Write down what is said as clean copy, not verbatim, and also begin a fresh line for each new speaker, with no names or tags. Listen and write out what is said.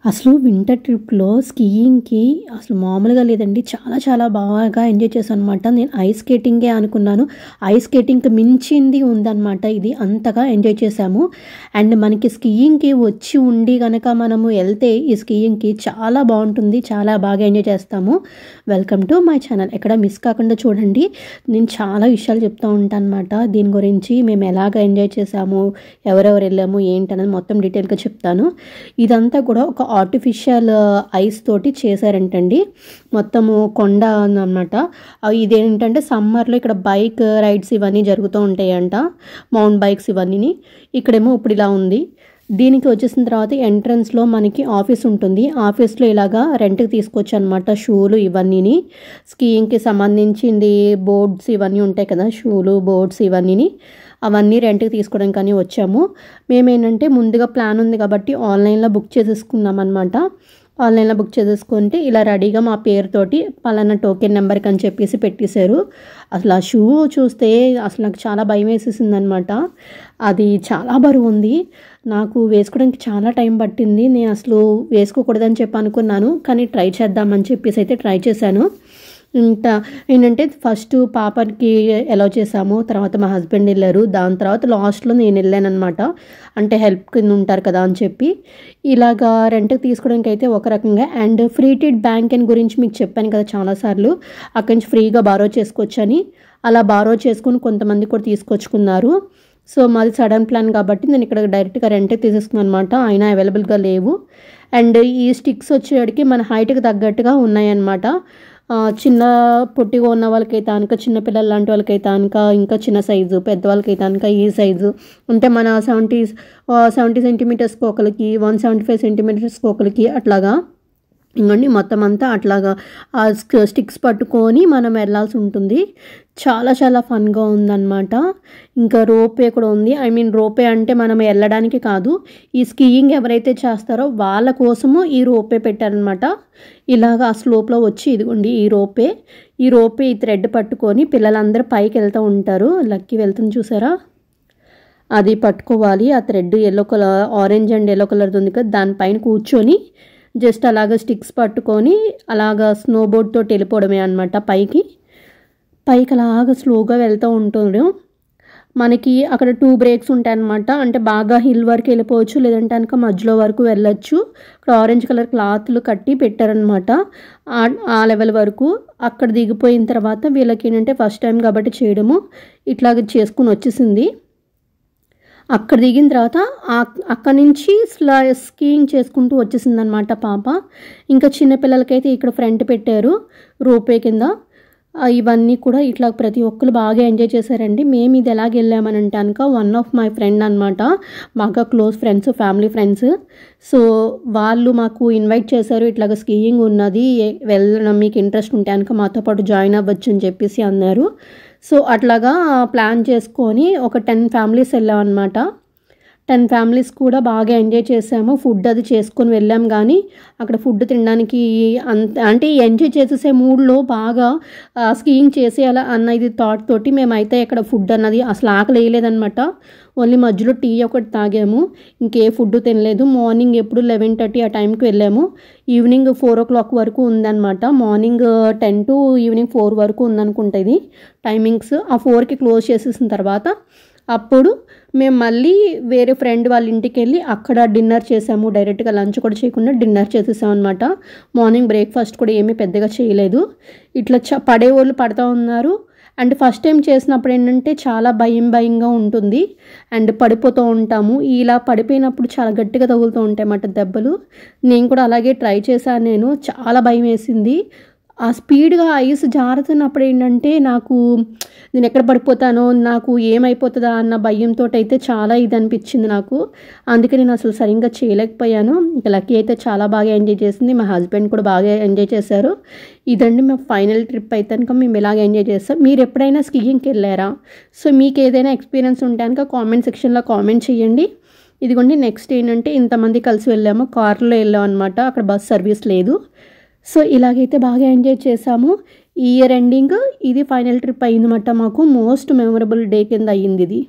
అసలు వింటర్ ట్రిప్‌లో స్కీయింగ్‌కి అసలు మామూలుగా లేదండి. చాలా చాలా బాగా ఎంజాయ్ చేశాననమాట. నేను ఐస్ స్కేటింగే అనుకున్నాను. ఐస్ స్కేటింగ్‌కి మించింది ఉందనమాట ఇది. అంతగా ఎంజాయ్ చేశాము. అండ్ మనకి స్కీయింగ్‌కి వచ్చి ఉండి గనక మనము ఎళ్తే ఈ స్కీయింగ్‌కి చాలా బావుంటుంది. చాలా బాగా ఎంజాయ్ చేస్తాము. Welcome to my channel. ఎక్కడ మిస్ కాకుండా చూడండి. నేను చాలా విషయాలు చెప్తూ ఉంటానన్నమాట. దీని గురించి మేము ఎలాగ ఎంజాయ్ చేశాము, ఎవరెవరు ఎళ్ళాము, ఏంటనేది మొత్తం డీటెయిల్‌గా చెప్తాను. ఇదంతా కూడా ఒక ఆర్టిఫిషియల్ ఐస్ తోటి చేశారంటండి. మొత్తము కొండ ఉందనమాట. ఇదేంటంటే సమ్మర్‌లో ఇక్కడ బైక్ రైడ్స్ ఇవన్నీ జరుగుతూ ఉంటాయంట. మౌంట్ బైక్స్ ఇవన్నీని. ఇక్కడేమో ఇప్పుడు ఇలా ఉంది. దీనికి వచ్చేసిన తర్వాత ఎంట్రన్స్‌లో మనకి ఆఫీస్ ఉంటుంది. ఆఫీస్‌లో ఇలాగా రెంట్‌కి తీసుకోవచ్చనమాట షూలు ఇవన్నీని. స్కీయింగ్‌కి సంబంధించింది బోర్డ్స్ ఇవన్నీ ఉంటాయి కదా! షూలు, బోర్డ్స్ ఇవన్నీని. అవన్నీ రెంట్‌కి తీసుకోవడానికని వచ్చాము. మేమేంటంటే ముందుగా ప్లాన్ ఉంది కాబట్టి ఆన్లైన్‌లో బుక్ చేసేసుకున్నామనమాట. ఆన్లైన్‌లో బుక్ చేసేసుకుంటే ఇలా రెడీగా మా పేరుతోటి పలానా టోకెన్ నెంబర్‌కి అని చెప్పేసి పెట్టేశారు. అసలు ఆ షూ చూస్తే అసలు నాకు చాలా భయమేసేసిందనమాట. అది చాలా బరువుంది. నాకు వేసుకోవడానికి చాలా టైం పట్టింది. నేను అసలు వేసుకోకూడదని చెప్పి అనుకున్నాను. కానీ ట్రై చేద్దామని చెప్పేసి అయితే ట్రై చేశాను. ఏంటంటే ఫస్ట్ పాపకి అలౌ చేసాము. తర్వాత మా హస్బెండ్ వెళ్ళారు. దాని తర్వాత లాస్ట్‌లో నేను వెళ్ళాననమాట. అంటే హెల్ప్ కింద ఉంటారు కదా అని చెప్పి. ఇలాగా రెంట్‌కి తీసుకోవడానికి అయితే ఒక రకంగా అండ్ ఫ్రీ టిడ్ బ్యాంక్ అని గురించి మీకు చెప్పాను కదా చాలాసార్లు. అక్కడి నుంచి ఫ్రీగా బారో చేసుకోవచ్చని. అలా బారో చేసుకొని కొంతమంది కూడా తీసుకొచ్చుకున్నారు. సో మాది సడన్ ప్లాన్ కాబట్టి నేను ఇక్కడ డైరెక్ట్‌గా రెంట్‌కి తీసేసుకున్నాను అనమాట. అయినా అవైలబుల్‌గా లేవు. అండ్ ఈ స్టిక్స్ వచ్చేటికి మన హైట్‌కి తగ్గట్టుగా ఉన్నాయన్నమాట. చిన్న పొట్టిగా ఉన్న వాళ్ళకైతే గనుక చిన్న పిల్లలు లాంటి వాళ్ళకైతే గనుక ఇంకా చిన్న సైజు, పెద్దవాళ్ళకైతే గనుక ఈ సైజు. అంటే మన 70 సెంటీమీటర్స్‌కి ఒకళ్ళకి, 175 సెంటీమీటర్స్‌కి ఒకళ్ళకి అట్లాగా. ఇంగోండి మొత్తం అంతా అట్లాగా ఆ స్టిక్స్ పట్టుకొని మనం వెళ్ళాల్సి ఉంటుంది. చాలా చాలా ఫన్‌గా ఉందన్నమాట. ఇంకా రోప్‌వే కూడా ఉంది. ఐ మీన్ రోప్‌వే అంటే మనం వెళ్ళడానికి కాదు. ఈ స్కీయింగ్ ఎవరైతే చేస్తారో వాళ్ళ కోసము ఈ రోప్‌వే పెట్టారనమాట. ఇలాగ ఆ స్లోప్‌లో వచ్చి ఇదిగోండి ఈ రోప్‌వే. ఈ రోప్‌వే ఈ థ్రెడ్ పట్టుకొని పిల్లలందరూ పైకి వెళ్తూ ఉంటారు. లక్కీ వెళ్తుంది చూసారా? అది పట్టుకోవాలి. ఆ thread yellow colour, orange and yellow కలర్‌ది ఉంది కదా! దానిపైన కూర్చొని జస్ట్ అలాగ స్టిక్స్ పట్టుకొని అలాగా స్నో బోర్డ్ తోటి వెళ్ళిపోవడమే అనమాట పైకి. పైకి అలాగా స్లోగా వెళ్తూ ఉంటారు. మనకి అక్కడ 2 బ్రేక్స్ ఉంటాయన్నమాట. అంటే బాగా హిల్ వరకు వెళ్ళిపోవచ్చు. లేదంటే కనుక మధ్యలో వరకు వెళ్ళొచ్చు. ఇక్కడ ఆరెంజ్ కలర్ క్లాత్లు కట్టి పెట్టారనమాట. ఆ లెవెల్ వరకు. అక్కడ దిగిపోయిన తర్వాత వీళ్ళకి ఏంటంటే ఫస్ట్ టైం కాబట్టి చేయడము ఇట్లాగ చేసుకుని వచ్చేసింది. అక్కడ దిగిన తర్వాత అక్కడి నుంచి స్కీయింగ్ చేసుకుంటూ వచ్చేసిందనమాట పాప. ఇంకా చిన్నపిల్లలకైతే ఇక్కడ ఫ్రంట్ పెట్టారు రోప్‌వే కింద. ఇవన్నీ కూడా ఇట్లా ప్రతి ఒక్కరు బాగా ఎంజాయ్ చేశారండి. మేము ఇది ఎలాగ వెళ్ళామనంటే కనుక వన్ ఆఫ్ మై ఫ్రెండ్ అనమాట. బాగా close friends, family friends. So వాళ్ళు మాకు ఇన్వైట్ చేశారు. ఇట్లాగ స్కీయింగ్ ఉన్నది, వెళ్ళడం మీకు ఇంట్రెస్ట్ ఉంటే కనుక మాతో పాటు జాయిన్ అవ్వచ్చు అని చెప్పేసి అన్నారు. సో అట్లాగా ప్లాన్ చేసుకొని ఒక 10 ఫ్యామిలీస్ వెళ్ళామన్నమాట. 10 ఫ్యామిలీస్ కూడా బాగా ఎంజాయ్ చేసాము. ఫుడ్ అది చేసుకొని వెళ్ళాం కానీ అక్కడ ఫుడ్ తినడానికి అంటే ఎంజాయ్ చేసేసే మూడ్‌లో బాగా స్కీయింగ్ చేసేయాలా అన్న ఇది థాట్ తోటి మేమైతే ఇక్కడ ఫుడ్ అన్నది అసలు ఆకలి వేయలేదనమాట. ఓన్లీ మధ్యలో టీ ఒకటి తాగాము. ఇంకే ఫుడ్ తినలేదు. మార్నింగ్ ఎప్పుడు 11:30 ఆ టైంకి వెళ్ళాము. ఈవినింగ్ 4:00 వరకు ఉందన్నమాట. మార్నింగ్ 10 టు ఈవినింగ్ 4 వరకు ఉందనుకుంటా ఇది టైమింగ్స్. ఆ 4కి క్లోజ్ చేసేసిన తర్వాత అప్పుడు మేము మళ్ళీ వేరే ఫ్రెండ్ వాళ్ళ ఇంటికి వెళ్ళి అక్కడ డిన్నర్ చేసాము. డైరెక్ట్‌గా లంచ్ కూడా చేయకుండా డిన్నర్ చేసేసాం అనమాట. మార్నింగ్ బ్రేక్‌ఫాస్ట్ కూడా ఏమీ పెద్దగా చేయలేదు. ఇట్లా పడేవాళ్ళు పడతా ఉన్నారు. అండ్ ఫస్ట్ టైం చేసినప్పుడు ఏంటంటే చాలా భయంగా ఉంటుంది. అండ్ పడిపోతూ ఉంటాము. ఇలా పడిపోయినప్పుడు చాలా గట్టిగా తగులుతూ ఉంటాయన్నమాట దెబ్బలు. నేను కూడా అలాగే ట్రై చేశాను నేను. చాలా భయం వేసింది. ఆ స్పీడ్‌గా ఐస్ జారుతున్నప్పుడు ఏంటంటే నాకు నేను ఎక్కడ పడిపోతానో, నాకు ఏమైపోతుందా అన్న భయంతోటైతే చాలా ఇది అనిపించింది నాకు. అందుకే నేను అసలు సరిగ్గా చేయలేకపోయాను. ఇంకా లక్కీ అయితే చాలా బాగా ఎంజాయ్ చేసింది. మా హస్బెండ్ కూడా బాగా ఎంజాయ్ చేశారు. ఇదండి మా ఫైనల్ ట్రిప్ అయితే కనుక మేము ఇలాగ ఎంజాయ్ చేస్తాం. మీరు ఎప్పుడైనా స్కీయింగ్‌కి వెళ్ళారా? సో మీకు ఏదైనా ఎక్స్పీరియన్స్ ఉంటే కనుక కామెంట్ సెక్షన్‌లో కామెంట్ చేయండి. ఇదిగోండి నెక్స్ట్ ఏంటంటే ఇంతమంది కలిసి వెళ్ళాము. కార్‌లో వెళ్ళాం అనమాట. అక్కడ బస్ సర్వీస్ లేదు. సో ఇలాగైతే బాగా ఎంజాయ్ చేసాము. ఈ ఇయర్ ఎండింగ్ ఇది ఫైనల్ ట్రిప్ అయిందన్నమాట మాకు. మోస్ట్ మెమరబుల్ డే కింద అయ్యింది ఇది.